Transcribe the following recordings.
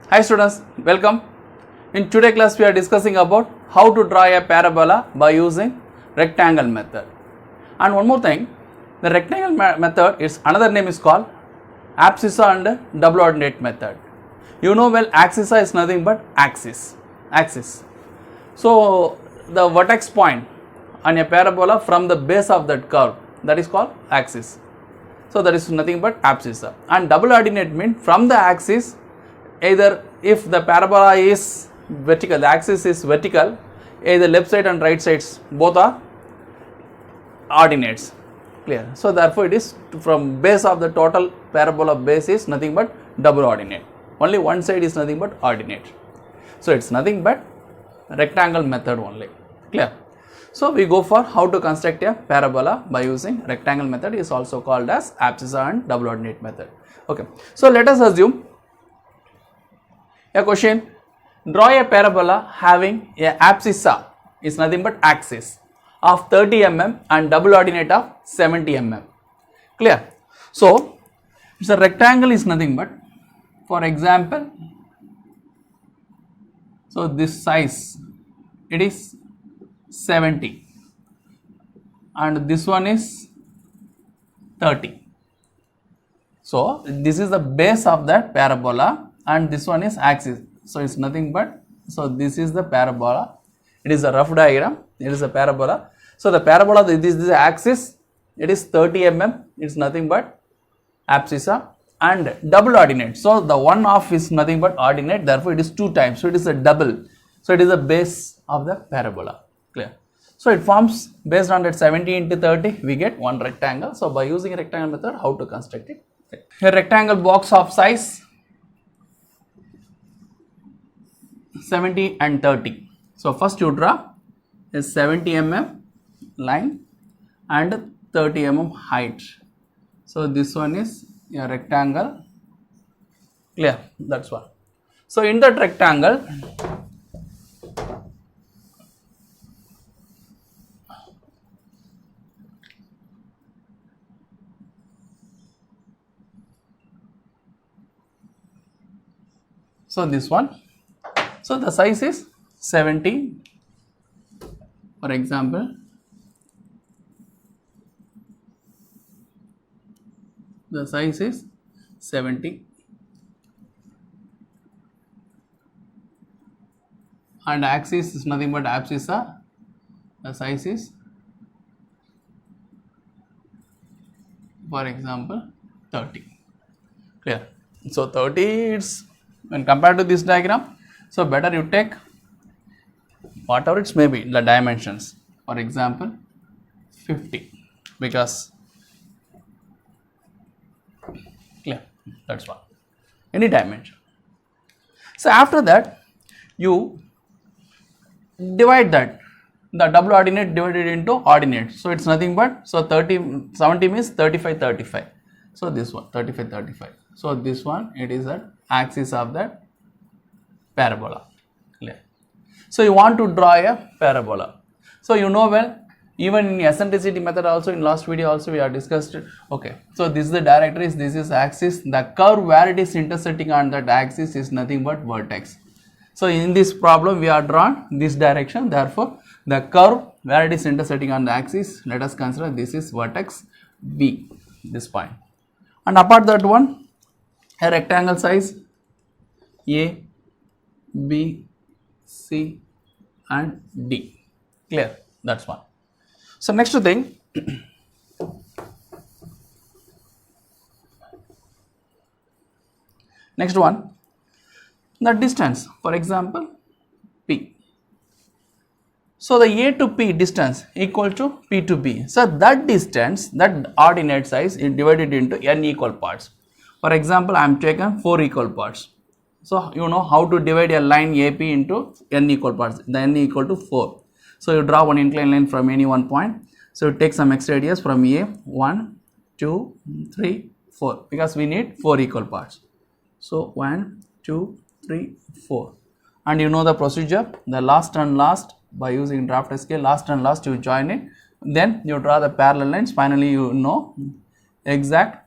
Hi students, welcome. In today's class we are discussing about how to draw a parabola by using rectangle method. And one more thing, the rectangle method is another name is called abscissa and double ordinate method. You know well abscissa is nothing but axis. So the vertex point on a parabola from the base of that curve, that is called axis. So that is nothing but abscissa. And double ordinate means from the axis, either if the parabola is vertical, the axis is vertical, either left side and right sides both are ordinates. Clear? So therefore it is from base of the total parabola base is nothing but double ordinate. Only one side is nothing but ordinate. So it's nothing but rectangle method only. Clear? So we go for how to construct a parabola by using rectangle method is also called as abscissa and double ordinate method. Okay. So let us assume a question, draw a parabola having a abscissa is nothing but axis of 30 mm and double ordinate of 70 mm. Clear? So it's a rectangle is nothing but, for example, so this size it is 70 and this one is 30. So this is the base of that parabola and this one is axis. So it's nothing but, so this is the parabola. It is a rough diagram. It is a parabola. So the parabola, this is the axis. It is 30 mm. It's nothing but abscissa and double ordinate. So the one half is nothing but ordinate. Therefore it is 2 times. So it is a double. So it is the base of the parabola. Clear? So it forms based on that 70 into 30. We get one rectangle. So by using a rectangle method, how to construct it? A rectangle box of size 70 and 30. So first you draw a 70 mm line and 30 mm height. So this one is a rectangle. Clear? That's one. So in that rectangle, so this one. So the size is 70, for example, the size is 70 and axis is nothing but abscissa, the size is, for example, 30. Clear? So 30 is, when compared to this diagram, so better you take whatever it may be the dimensions, for example 50, because clear, that's one, any dimension. So after that you divide that, the double ordinate divided into ordinate. So it's nothing but, so 70 means 35. So this one 35. So this one it is an axis of that parabola. Clear? So you want to draw a parabola. So you know well, even in eccentricity method also, in last video also we have discussed it. Okay. So this is the directrix, this is axis. The curve where it is intersecting on that axis is nothing but vertex. So in this problem we are drawn this direction. Therefore the curve where it is intersecting on the axis, let us consider this is vertex B, this point. And apart that one, a rectangle size A, B, C and D. Clear? That's one. So next thing, next one, the distance, for example P. So the A to P distance equal to P to B. So that distance, that ordinate size is divided into n equal parts. For example, I am taken 4 equal parts. So you know how to divide a line AP into n equal parts, the n equal to 4. So you draw one inclined line from any one point. So you take some x radius from A, 1, 2, 3, 4, because we need 4 equal parts. So 1, 2, 3, 4. And you know the procedure, the last and last, by using draft scale, last and last you join it, then you draw the parallel lines, finally you know exact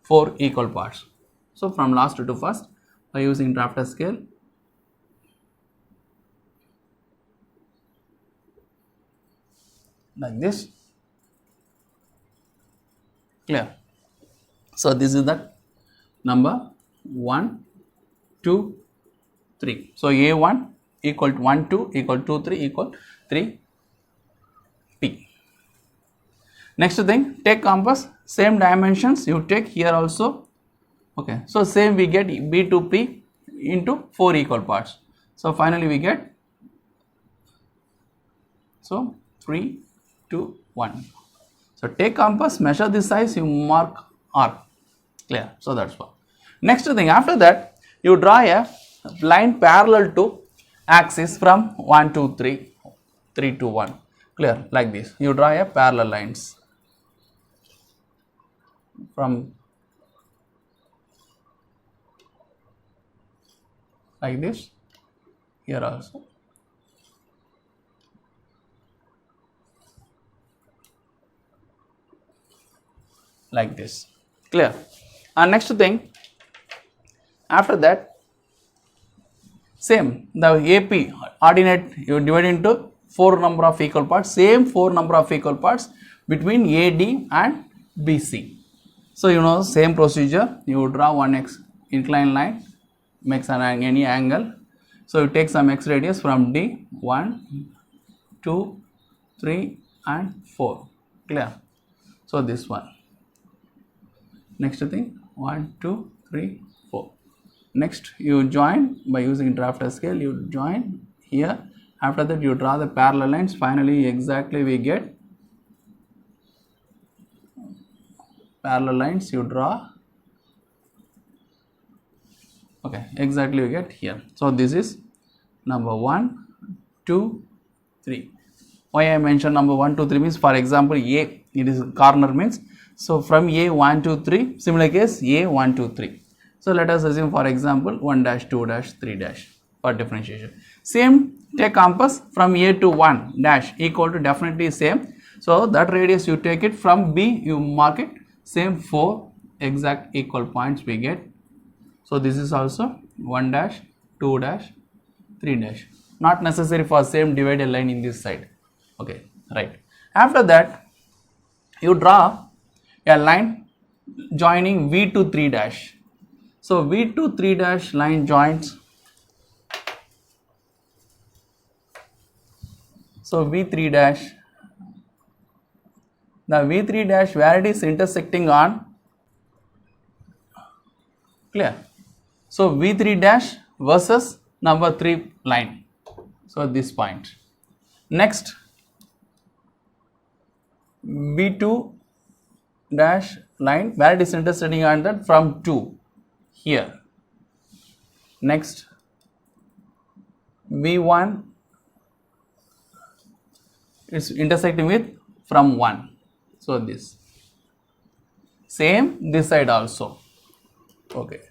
4 equal parts. So from last to first, by using drafter scale. Like this. Clear? So this is the number 1, 2, 3. So A1 equal to 1, 2 equal to 3 equal 3 P. Next thing, take compass, same dimensions you take here also. Okay, so same we get B to P into 4 equal parts. So finally we get, so 3, 2, 1. So take compass, measure this size, you mark R. Clear? So that's one. Next thing, after that you draw a line parallel to axis from 1 to 3, 3 to 1. Clear? Like this. You draw a parallel lines from like this, here also. Like this. Clear? And next thing, after that, same, the AP ordinate you divide into 4 number of equal parts, same 4 number of equal parts between AD and BC. So you know, same procedure, you draw one X inclined line, makes any angle. So you take some X radius from D, 1, 2, 3 and 4. Clear? So this one. Next thing, 1, 2, 3, 4. Next you join by using drafter scale, you join here. After that you draw the parallel lines. Finally exactly we get parallel lines, you draw. Okay, exactly we get here. So this is number 1, 2, 3. Why I mentioned number 1, 2, 3 means, for example, A, it is corner means, so from A 1, 2, 3, similar case A 1, 2, 3. So let us assume, for example, 1 dash, 2 dash, 3 dash for differentiation. Same, take compass from A to 1 dash equal to definitely same. So that radius you take it from B, you mark it, same 4 exact equal points we get. So this is also 1 dash, 2 dash, 3 dash. Not necessary for same divided line in this side. Okay, right. After that, you draw a line joining V to 3 dash. So V to 3 dash line joins. So V3 dash, the V3 dash where it is intersecting on, clear? So V3 dash versus number 3 line. So this point. Next, V2 dash line where it is intersecting on that from 2 here. Next, V1 is intersecting with from 1. So this. Same this side also. Okay.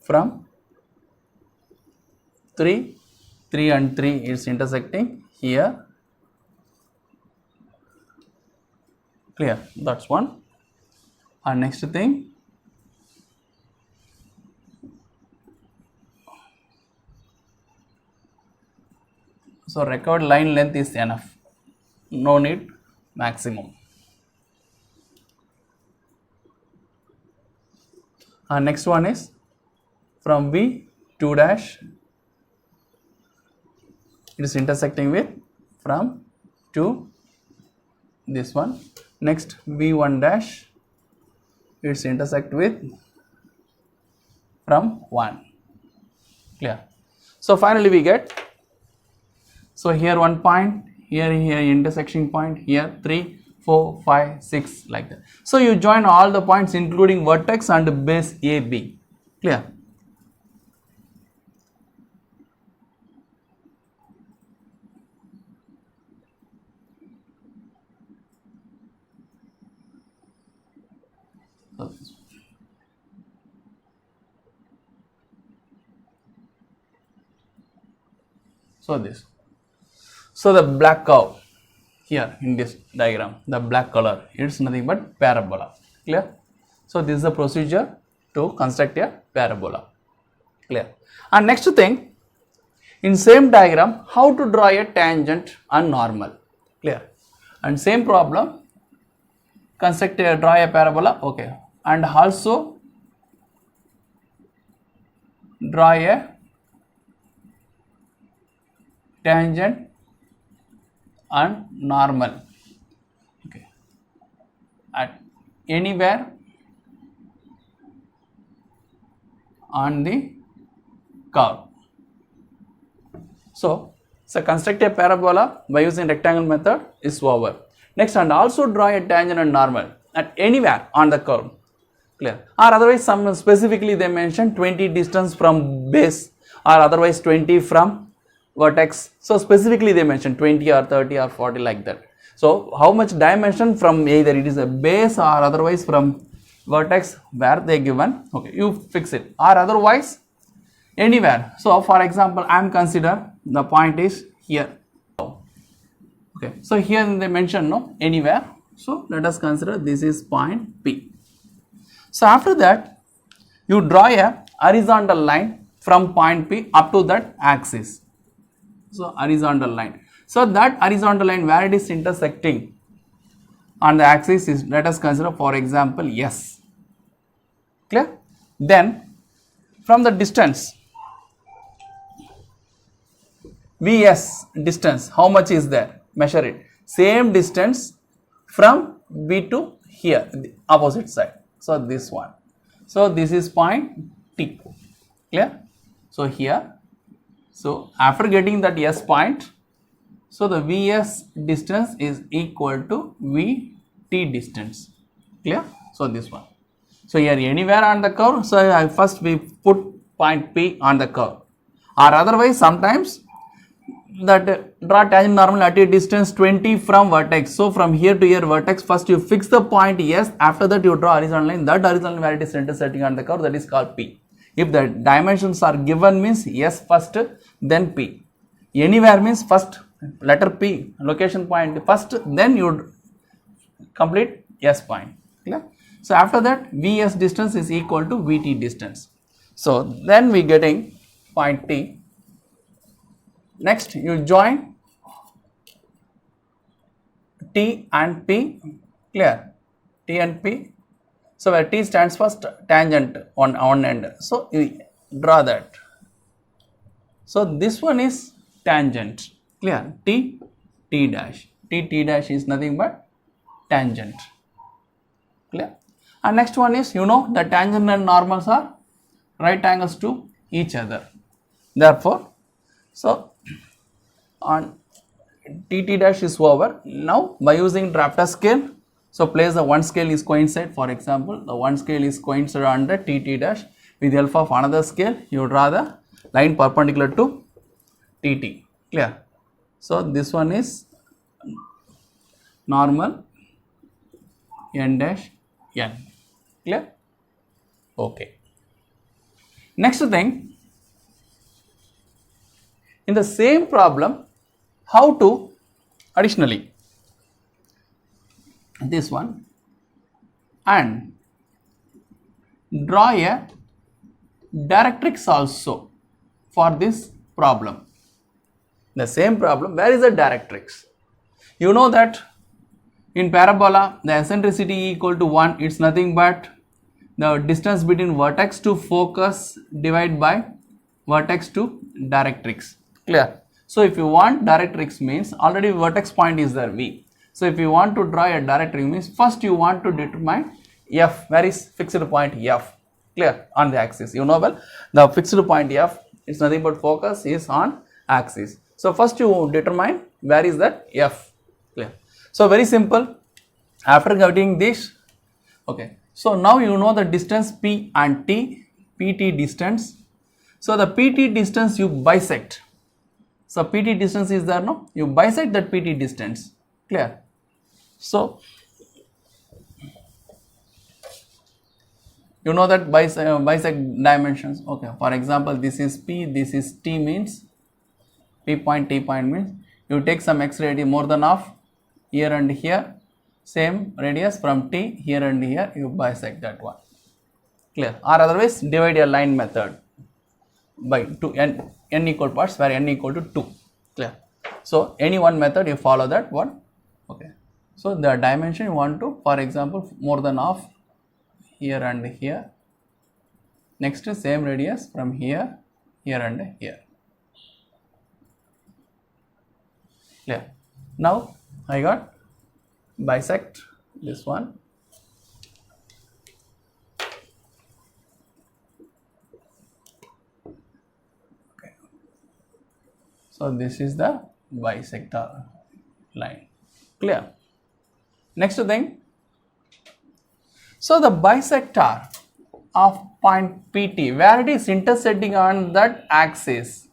From 3, 3 and 3 is intersecting here. Clear? That's one. And next thing, so required line length is enough, no need maximum. And next one is from V2 dash, it is intersecting with from 2 this one. Next V1 dash, it's intersect with from 1. Clear? So finally we get, so here one point, here intersection point, here 3, 4, 5, 6 like that. So you join all the points including vertex and base AB. Clear? So this. So the black curve here in this diagram, the black color, it's nothing but parabola. Clear? So this is the procedure to construct a parabola. Clear? And next thing, in same diagram, how to draw a tangent and normal. Clear? And same problem, draw a parabola, okay, and also draw a tangent and normal, okay, at anywhere on the curve. So construct a parabola by using rectangle method is over. Next, and also draw a tangent and normal at anywhere on the curve. Clear? Or otherwise, some specifically they mentioned 20 distance from base, or otherwise 20 from vertex. So specifically they mentioned 20 or 30 or 40 like that. So how much dimension from either it is a base or otherwise from vertex where they given, okay, you fix it, or otherwise anywhere. So for example, I am consider the point is here. Okay, so here they mention no anywhere. So let us consider this is point P. So after that, you draw a horizontal line from point P up to that axis. So horizontal line. So that horizontal line where it is intersecting on the axis is, let us consider for example S. Clear? Then from the distance VS distance, how much is there? Measure it. Same distance from B to here, the opposite side. So this one. So this is point T. Clear? So here. So after getting that S point, so the VS distance is equal to VT distance. Clear? So this one. So here anywhere on the curve. So first we put point P on the curve. Or otherwise sometimes that draw tangent normal at a distance 20 from vertex. So from here to here vertex, first you fix the point S, after that you draw horizontal line, that horizontal line where it is intersecting on the curve, that is called P. If the dimensions are given means S first, then P. Anywhere means first letter P, location point first, then you complete S point. Clear? So after that VS distance is equal to VT distance. So then we getting point T. Next, you join T and P, clear? T and P. So where T stands for tangent on one end. So you draw that. So this one is tangent, clear? T, T dash. T dash is nothing but tangent, clear? And next one is, you know, the tangent and normals are right angles to each other. Therefore, so on T dash is over. Now by using drafter scale, so place the one scale is coincide. For example, the one scale is coincide on the T dash. With the help of another scale, you draw the line perpendicular to TT. Clear? So this one is normal N dash N. Clear? Okay. Next thing, in the same problem, how to additionally this one and draw a directrix also for this problem. The same problem, where is the directrix? You know that in parabola the eccentricity equal to 1, it's nothing but the distance between vertex to focus divided by vertex to directrix. Clear? So if you want directrix means already vertex point is there V. So if you want to draw a directrix means first you want to determine F, where is fixed point F, clear, on the axis. You know well the fixed point F is nothing but focus is on axis. So first you determine where is that F, clear. So very simple. After getting this, okay, so now you know the distance P and T, PT distance. So the PT distance you bisect. So PT distance is there, no? You bisect that PT distance, clear? So you know that bisect dimensions. Okay, for example, this is P, this is T means P point, T point means you take some x radius more than half here and here, same radius from T here and here, you bisect that one, clear, or otherwise divide a line method by 2 n equal parts where n equal to 2, clear. So any one method you follow that one, okay. So the dimension you want to, for example, more than half here and here, next same radius from here, here and here, clear. Now I got bisect this one, okay. So this is the bisector line, clear. Next thing, so the bisector of point PT where it is intersecting on that axis,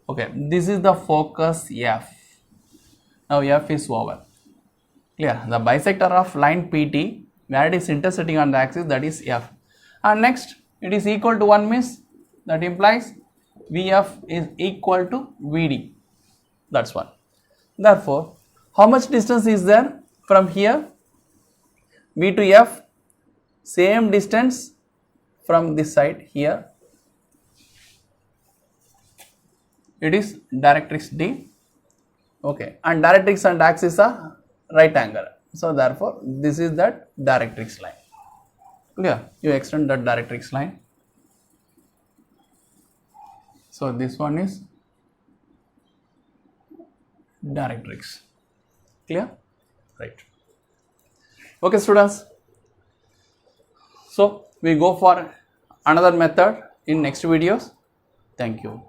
okay, this is the focus F. Now F is over, clear. The bisector of line PT where it is intersecting on the axis, that is F, and next it is equal to 1 means that implies VF is equal to VD, that's one. Therefore how much distance is there from here, V to F, same distance from this side here, it is directrix D, okay, and directrix and axis are right angle, so therefore this is that directrix line, clear. You extend that directrix line, so this one is directrix, clear, right. Okay students, so we go for another method in next videos. Thank you.